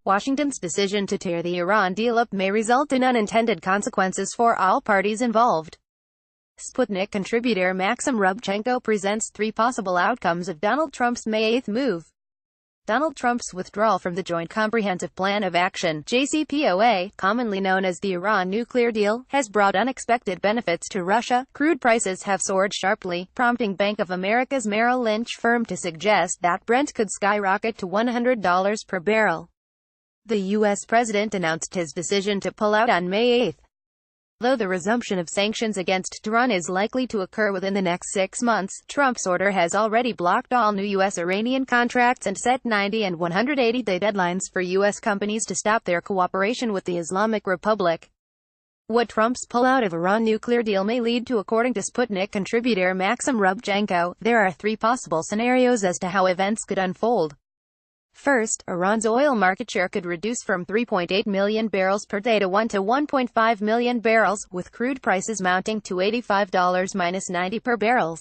Washington's decision to tear the Iran deal up may result in unintended consequences for all parties involved. Sputnik contributor Maxim Rubchenko presents 3 possible outcomes of Donald Trump's May 8 move. Donald Trump's withdrawal from the Joint Comprehensive Plan of Action (JCPOA), commonly known as the Iran nuclear deal, has brought unexpected benefits to Russia. Crude prices have soared sharply, prompting Bank of America's Merrill Lynch firm to suggest that Brent could skyrocket to $100 per barrel. The U.S. president announced his decision to pull out on May 8. Though the resumption of sanctions against Tehran is likely to occur within the next 6 months, Trump's order has already blocked all new U.S. Iranian contracts and set 90 and 180-day deadlines for U.S. companies to stop their cooperation with the Islamic Republic. What Trump's pullout of Iran nuclear deal may lead to, according to Sputnik contributor Maxim Rubchenko, there are 3 possible scenarios as to how events could unfold. First, Iran's oil market share could reduce from 3.8 million barrels per day to 1 to 1.5 million barrels, with crude prices mounting to $85–90 per barrel.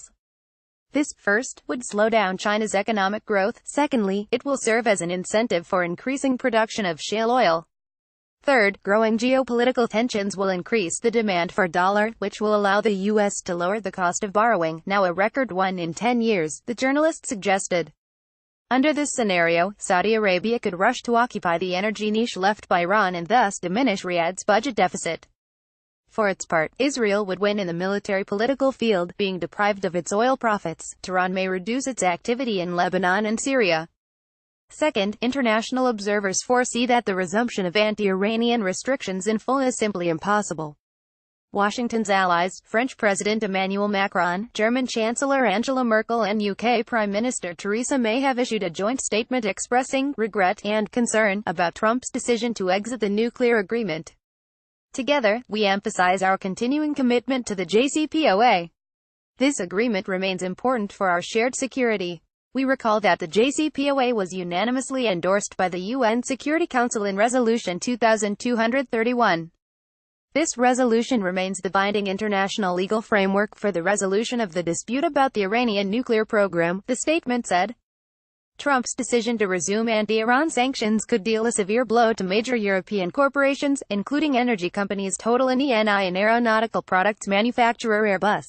This, first, would slow down China's economic growth. Secondly, it will serve as an incentive for increasing production of shale oil. Third, growing geopolitical tensions will increase the demand for dollar, which will allow the U.S. to lower the cost of borrowing, now a record 1 in 10 years, the journalist suggested. Under this scenario, Saudi Arabia could rush to occupy the energy niche left by Iran and thus diminish Riyadh's budget deficit. For its part, Israel would win in the military-political field, being deprived of its oil profits. Tehran may reduce its activity in Lebanon and Syria. Second, international observers foresee that the resumption of anti-Iranian restrictions in full is simply impossible. Washington's allies, French President Emmanuel Macron, German Chancellor Angela Merkel and UK Prime Minister Theresa May have issued a joint statement expressing regret and concern about Trump's decision to exit the nuclear agreement. Together, we emphasize our continuing commitment to the JCPOA. This agreement remains important for our shared security. We recall that the JCPOA was unanimously endorsed by the UN Security Council in Resolution 2231. This resolution remains the binding international legal framework for the resolution of the dispute about the Iranian nuclear program, the statement said. Trump's decision to resume anti-Iran sanctions could deal a severe blow to major European corporations, including energy companies Total and Eni and aeronautical products manufacturer Airbus.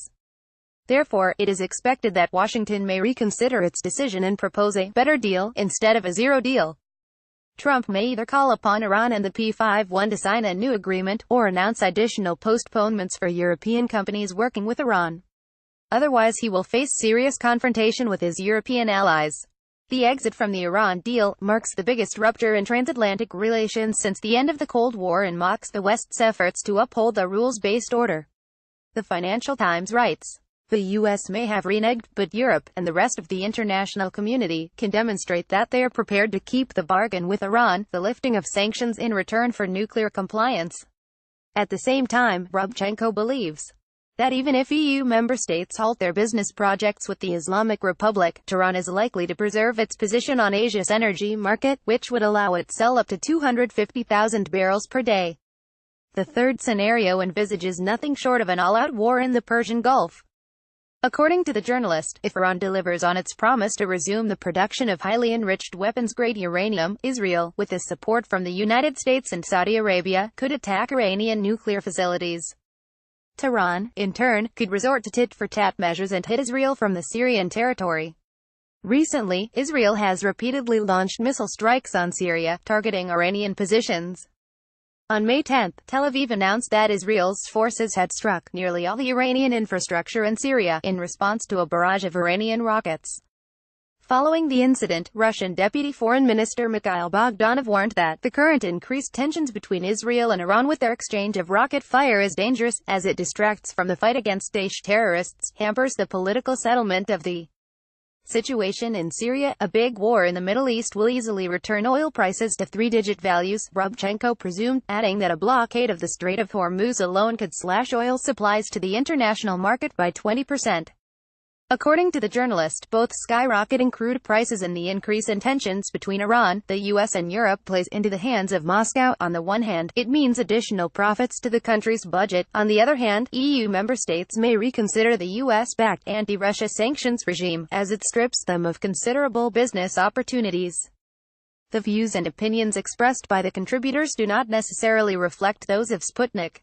Therefore, it is expected that Washington may reconsider its decision and propose a better deal instead of a zero deal. Trump may either call upon Iran and the P5-1 to sign a new agreement, or announce additional postponements for European companies working with Iran. Otherwise he will face serious confrontation with his European allies. The exit from the Iran deal marks the biggest rupture in transatlantic relations since the end of the Cold War and mocks the West's efforts to uphold a rules-based order. The Financial Times writes, the U.S. may have reneged, but Europe, and the rest of the international community, can demonstrate that they are prepared to keep the bargain with Iran, the lifting of sanctions in return for nuclear compliance. At the same time, Rubchenko believes that even if EU member states halt their business projects with the Islamic Republic, Tehran is likely to preserve its position on Asia's energy market, which would allow it to sell up to 250,000 barrels per day. The third scenario envisages nothing short of an all-out war in the Persian Gulf. According to the journalist, if Iran delivers on its promise to resume the production of highly enriched weapons-grade uranium, Israel, with the support from the United States and Saudi Arabia, could attack Iranian nuclear facilities. Tehran, in turn, could resort to tit-for-tat measures and hit Israel from the Syrian territory. Recently, Israel has repeatedly launched missile strikes on Syria, targeting Iranian positions. On May 10, Tel Aviv announced that Israel's forces had struck nearly all the Iranian infrastructure in Syria, in response to a barrage of Iranian rockets. Following the incident, Russian Deputy Foreign Minister Mikhail Bogdanov warned that the current increased tensions between Israel and Iran with their exchange of rocket fire is dangerous, as it distracts from the fight against Daesh terrorists, hampers the political settlement of the situation in Syria. A big war in the Middle East will easily return oil prices to 3-digit values, Rubchenko presumed, adding that a blockade of the Strait of Hormuz alone could slash oil supplies to the international market by 20%. According to the journalist, both skyrocketing crude prices and the increase in tensions between Iran, the US and Europe plays into the hands of Moscow. On the one hand, it means additional profits to the country's budget. On the other hand, EU member states may reconsider the US-backed anti-Russia sanctions regime, as it strips them of considerable business opportunities. The views and opinions expressed by the contributors do not necessarily reflect those of Sputnik.